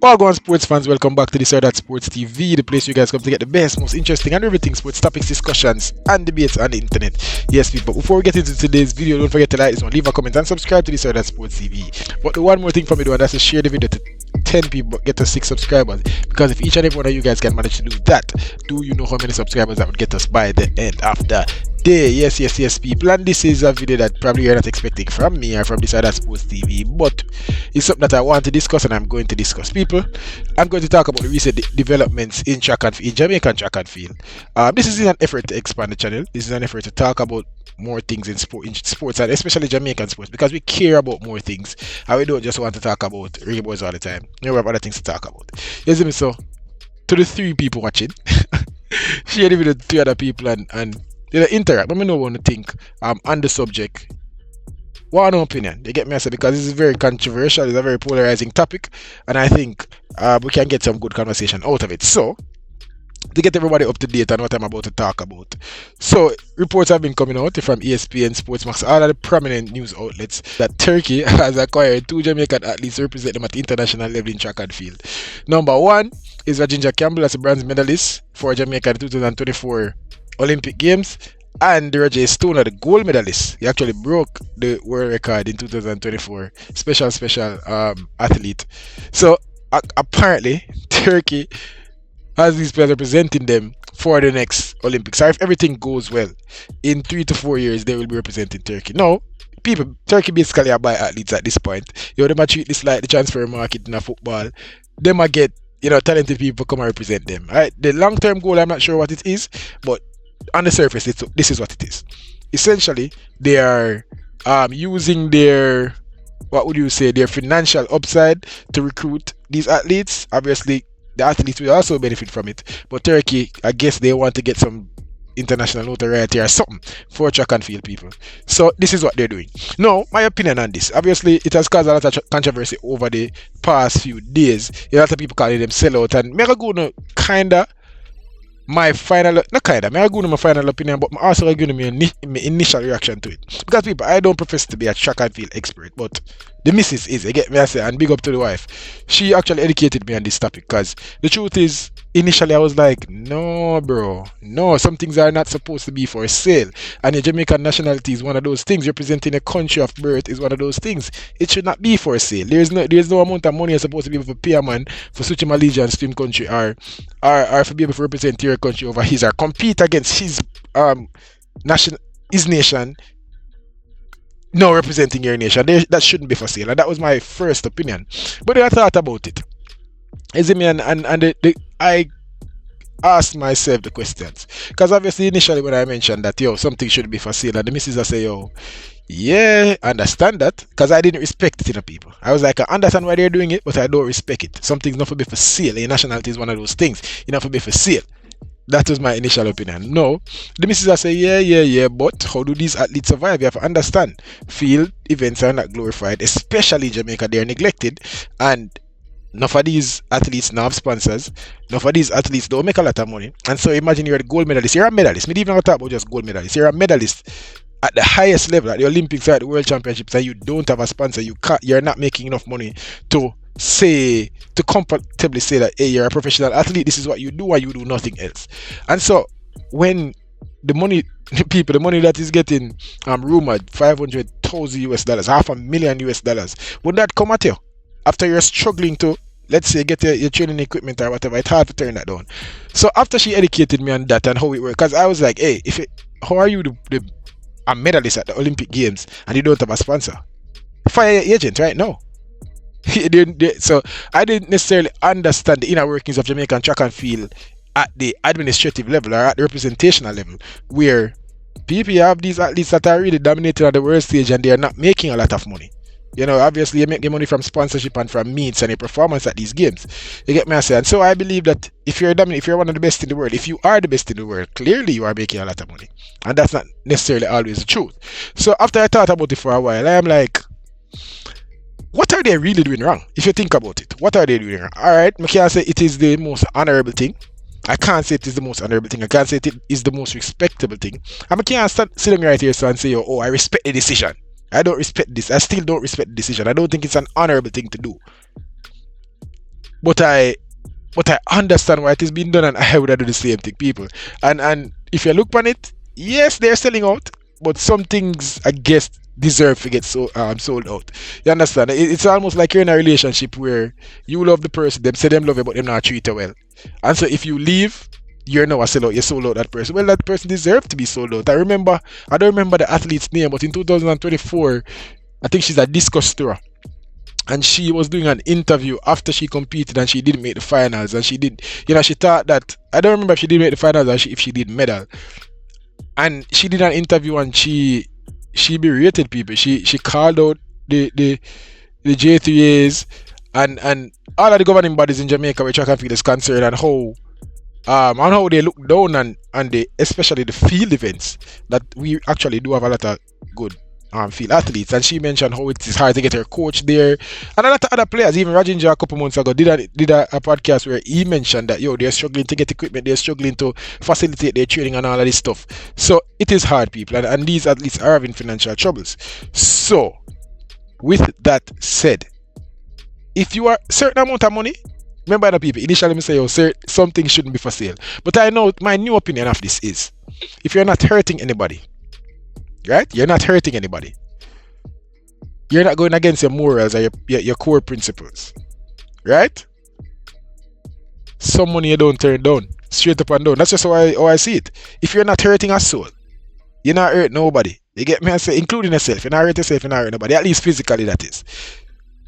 Wagwan sports fans, welcome back to the That Sports TV, the place you guys come to get the best, most interesting and everything sports topics, discussions and debates on the internet. Yes people, before we get into today's video, don't forget to like this one, leave a comment and subscribe to the That Sports TV. But the one more thing for me to do, and that's to share the video to 10 people, get to 6 subscribers, because if each and every one of you guys can manage to do that, do you know how many subscribers that would get us by the end of the day? Yes people, and this is a video that probably you're not expecting from me or from this That Sports TV, but it's something that I want to discuss and I'm going to discuss. People, I'm going to talk about the recent developments in Jamaican track and field. This is an effort to expand the channel. This is an effort to talk about more things in sports, and especially Jamaican sports, because we care about more things and we don't just want to talk about rainbows all the time. We have other things to talk about. You see me? So to the 3 people watching, share the video to 3 other people and interact. Let me know what you think on the subject. What an opinion, you get me? I say, because this is very controversial, it's a very polarizing topic, and I think we can get some good conversation out of it. So, to get everybody up to date on what I'm about to talk about. So, reports have been coming out from ESPN, Sportsmax, all of the prominent news outlets that Turkey has acquired 2 Jamaican athletes to represent them at the international level in track and field. Number 1 is Campbell as a bronze medalist for Jamaica in the 2024 Olympic Games. And Stona, the gold medalist, he actually broke the world record in 2024. Special athlete. So apparently Turkey has these players representing them for the next Olympics. So if everything goes well, in 3 to 4 years they will be representing Turkey. Now, people, Turkey basically are by athletes at this point. They might treat this like the transfer market in a football. They might get talented people come and represent them. Right? The long-term goal, I'm not sure what it is, but on the surface, this is what it is. Essentially, they are using their, their financial upside to recruit these athletes. Obviously, the athletes will also benefit from it. But Turkey, I guess they want to get some international notoriety or something for track and field people. So this is what they're doing. Now, my opinion on this. Obviously, it has caused a lot of controversy over the past few days. A lot of people calling them sellout, and Megaguna kinda. My final opinion, but I'm also going to my initial reaction to it. Because people, I don't profess to be a track and field expert, but the missus is, you get me, I say, and big up to the wife. She actually educated me on this topic, because the truth is, initially I was like, no bro, no, some things are not supposed to be for sale. And your Jamaican nationality is one of those things. Representing a country of birth is one of those things. It should not be for sale. There's no amount of money you're supposed to be able to pay a man for switch him allegiance to him country or for be able to represent your country over his, or compete against his nation. No, representing your nation. That shouldn't be for sale. And that was my first opinion. But then I thought about it. Is it me? And I asked myself the questions. Because obviously initially when I mentioned that, something should be for sale, and the missus I say, yeah, I understand that. Because I didn't respect it in the people. I was like, I understand why they're doing it, but I don't respect it. Something's not for be for sale. Your nationality is one of those things. It's not for be for sale. That was my initial opinion. No, the missus I say, yeah, but how do these athletes survive? You have to understand. Field events are not glorified, especially in Jamaica. They are neglected, and none of these athletes now have sponsors. None of these athletes don't make a lot of money. And so imagine you're a gold medalist. You're a medalist. Maybe even not talk about just gold medalist. You're a medalist at the highest level, at the Olympics, at the World Championships, and you don't have a sponsor. You're not making enough money to comfortably say that, hey, you're a professional athlete, this is what you do, and you do nothing else. And so when the money that is getting rumored, $500,000 US, $500,000 US, would that come at you after you're struggling to, let's say, get your training equipment or whatever? It's hard to turn that down. So after she educated me on that and how it works, because I was like, hey, how are you a medalist at the Olympic Games and you don't have a sponsor? Fire your agent right now. So I didn't necessarily understand the inner workings of Jamaican track and field at the administrative level or at the representational level, where people have these athletes that are really dominating at the world stage and they are not making a lot of money. Obviously you make the money from sponsorship and from meets and your performance at these games. You get me, I say? And so I believe that if you're one of the best in the world, if you are the best in the world, clearly you are making a lot of money. And that's not necessarily always the truth. So after I thought about it for a while, I am like, what are they really doing wrong? If you think about it, what are they doing wrong? Alright, I can't say it is the most honorable thing. I can't say it is the most honorable thing. I can't say it is the most respectable thing. I can't start sitting right here and say, oh, I respect the decision. I don't respect this. I still don't respect the decision. I don't think it's an honorable thing to do. But I understand why it is being done, and I would do the same thing, people. And if you look on it, yes, they're selling out, but some things I guess deserve to get sold out. You understand? It's almost like you're in a relationship where you love the person, them say them love you, but them not treat you well. And so if you leave, you're now a sellout. You sold out that person. Well, that person deserves to be sold out. I don't remember the athlete's name, but in 2024, I think she's a discus thrower, and she was doing an interview after she competed and she didn't make the finals, and she did, she thought that, I don't remember if she did make the finals or if she did medal, and she did an interview and she berated people. She called out the J3As and all of the governing bodies in Jamaica where track and field is concerned, and how they look down and they, especially the field events, that we actually do have a lot of good field athletes. And she mentioned how it is hard to get her coach there, and a lot of other players. Even Rajinja a couple months ago did a podcast where he mentioned that they're struggling to get equipment, they're struggling to facilitate their training and all of this stuff. So it is hard, people, and these athletes are having financial troubles. So with that said, if you are certain amount of money, remember the people, initially I say, something shouldn't be for sale. But I know my new opinion of this is, if you're not hurting anybody, right? You're not hurting anybody. You're not going against your morals or your core principles, right? Some money you don't turn down, straight up and down. That's just how I see it. If you're not hurting a soul, you're not hurting nobody. You get me? I say, including yourself. You're not hurting yourself, you're not hurting nobody. At least physically, that is.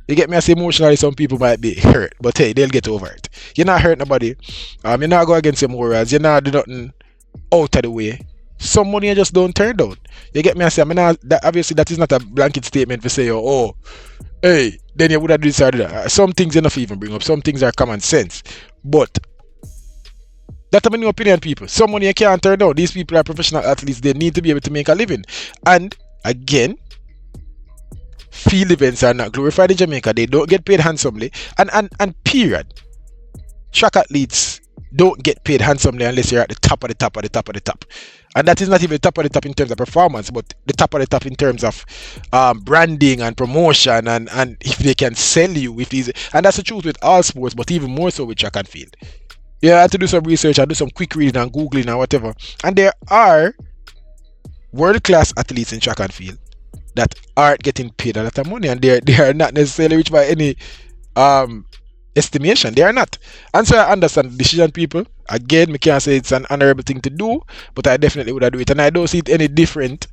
You get me? I say, emotionally, some people might be hurt, but hey, they'll get over it. You're not hurting nobody. You're not going against your morals. You're not doing nothing out of the way. Some money you just don't turn down. You get me? I say, obviously that is not a blanket statement to say, oh, hey, then you would have decided that. Some things enough even bring up. Some things are common sense. But that's my new opinion, people. Some money you can't turn down. These people are professional athletes. They need to be able to make a living. And again, field events are not glorified in Jamaica. They don't get paid handsomely. And period. Track athletes don't get paid handsomely unless you're at the top of the top of the top of the top. And that is not even the top of the top in terms of performance, but the top of the top in terms of branding and promotion, and if they can sell you with these. And that's the truth with all sports, but even more so with track and field. You have to do some research and do some quick reading and Googling and whatever. And there are world-class athletes in track and field that aren't getting paid a lot of money, and they are not necessarily rich by any estimation. They are not. And so I understand the decision, people. Again, I can't say it's an honorable thing to do, but I definitely would do it. And I don't see it any different.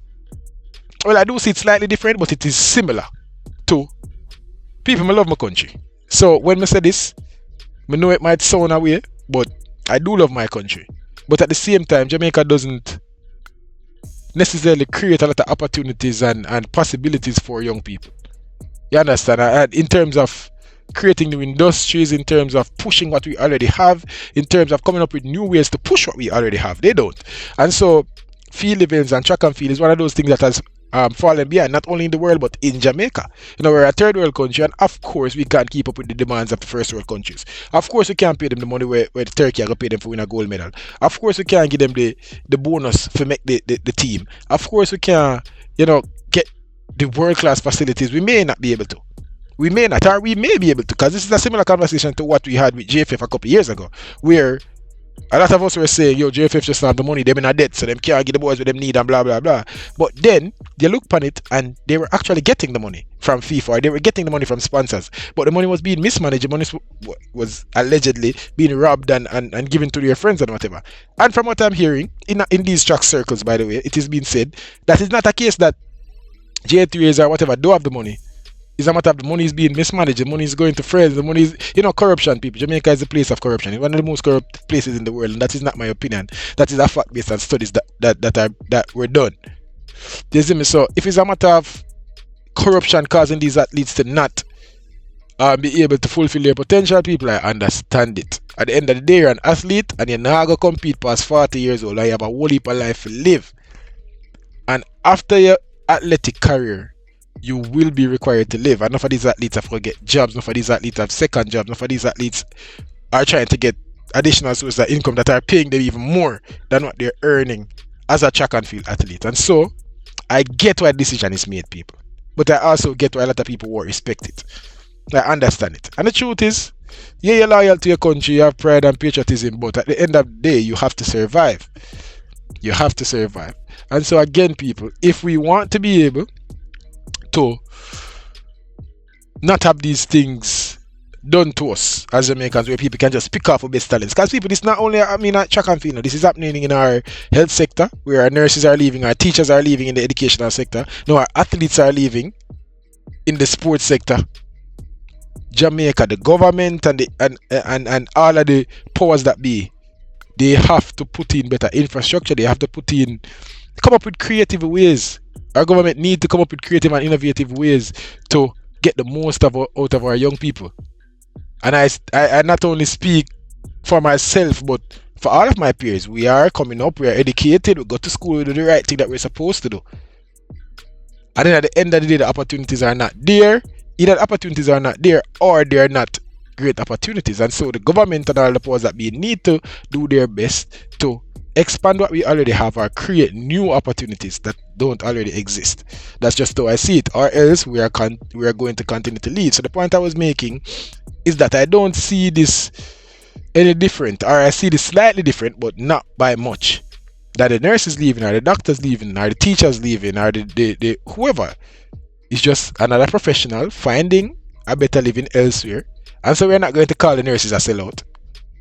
Well, I do see it slightly different, but it is similar to people. I love my country. So when I say this, I know it might sound away, but I do love my country. But at the same time, Jamaica doesn't necessarily create a lot of opportunities and possibilities for young people. You understand? And in terms of creating new industries, in terms of pushing what we already have, in terms of coming up with new ways to push what we already have, they don't. And so field events and track and field is one of those things that has fallen behind, not only in the world but in Jamaica. We're a third world country, and of course we can't keep up with the demands of the first world countries. Of course we can't pay them the money where the Turkey are going to pay them for win a gold medal. Of course we can't give them the bonus for make the team. Of course we can't get the world-class facilities. We may not be able to. We may not, or we may be able to, because this is a similar conversation to what we had with JFF a couple of years ago, where a lot of us were saying, JFF just don't have the money, they're in a debt, so them can't get the boys what them need and blah blah blah. But then they look upon it and they were actually getting the money from FIFA, or they were getting the money from sponsors, but the money was being mismanaged. The money was allegedly being robbed and given to their friends and whatever. And from what I'm hearing in these track circles, by the way, it is being said that it's not a case that J3s or whatever do have the money. It's a matter of the money is being mismanaged, the money is going to friends, the money is, corruption, people. Jamaica is a place of corruption. It's one of the most corrupt places in the world, and that is not my opinion. That is a fact based on studies that were done. You see me? So if it's a matter of corruption causing these athletes to not be able to fulfill their potential, people, I understand it. At the end of the day, you're an athlete and you're not going to compete past 40 years old, and you have a whole heap of life to live. And after your athletic career, you will be required to live. Enough of these athletes have to get jobs. Enough of these athletes have second jobs. Enough of these athletes are trying to get additional sources of income that are paying them even more than what they're earning as a track and field athlete. And so I get why the decision is made, people, but I also get why a lot of people won't respect it. I understand it. And the truth is, Yeah, you're loyal to your country, you have pride and patriotism, but at the end of the day, you have to survive. You have to survive. And so again, people, if we want to be able to not have these things done to us as Jamaicans, where people can just pick off our best talents. Because people, this not only, I mean, at track and field, no, this is happening in our health sector, where our nurses are leaving, our teachers are leaving in the educational sector. No, our athletes are leaving in the sports sector. Jamaica, the government and and all of the powers that be, they have to put in better infrastructure. They have to come up with creative ways. Our government need to come up with creative and innovative ways to get the most out of our young people. And I not only speak for myself, but for all of my peers. We are coming up, we are educated, we go to school, we do the right thing that we're supposed to do. And then at the end of the day, the opportunities are not there. Either the opportunities are not there, or they're not great opportunities. And so the government and all the powers that be need to do their best to expand what we already have or create new opportunities that don't already exist. That's just how I see it. Or else we are going to continue to lead. So the point I was making is that I don't see this any different, or I see this slightly different, but not by much. That the nurses leaving, or the doctors leaving, or the teachers leaving, or the whoever is just another professional finding a better living elsewhere. And so we're not going to call the nurses a sellout.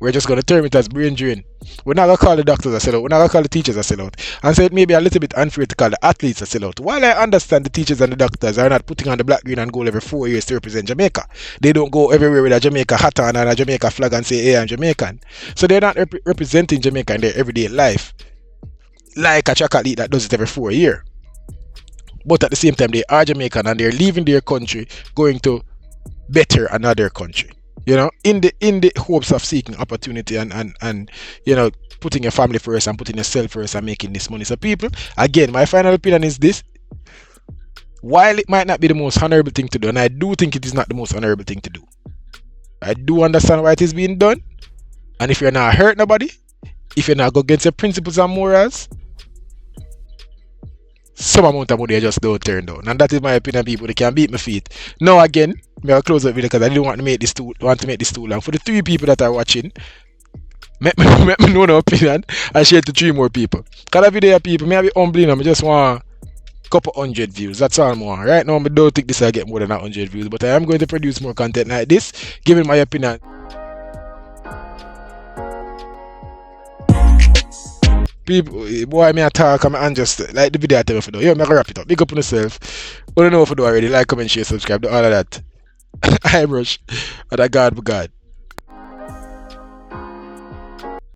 We're just going to term it as brain drain. We're not going to call the doctors a sellout. We're not going to call the teachers a sellout. And so it may be a little bit unfair to call the athletes a sellout. While I understand the teachers and the doctors are not putting on the black, green and gold every 4 years to represent Jamaica. They don't go everywhere with a Jamaica hat on and a Jamaica flag and say, hey, I'm Jamaican. So they're not representing Jamaica in their everyday life like a track athlete that does it every 4 years. But at the same time, they are Jamaican and they're leaving their country, going to better another country. You know, in the hopes of seeking opportunity and you know, putting your family first and putting yourself first and making this money. So people, again, my final opinion is this: while it might not be the most honorable thing to do, and I do think it is not the most honorable thing to do, I do understand why it is being done. And if you're not hurt nobody, if you're not go against your principles and morals, some amount of money I just don't turn down. And that is my opinion, people. They can beat my feet. Now again, I'll close the video because I didn't want to make this too long. For the 3 people that are watching, make me know the opinion and share it to 3 more people. Because every day people, me I be humbling them, I just want a couple 100 views. That's all I want. Right now I don't think this will get more than 100 views, but I am going to produce more content like this, giving my opinion. People, boy, me attack and just like the video I tell you for do. Yo, me gonna wrap it up. Big up on yourself. What do you know for do already? Like, comment, share, subscribe, do all of that. I rush. But I God.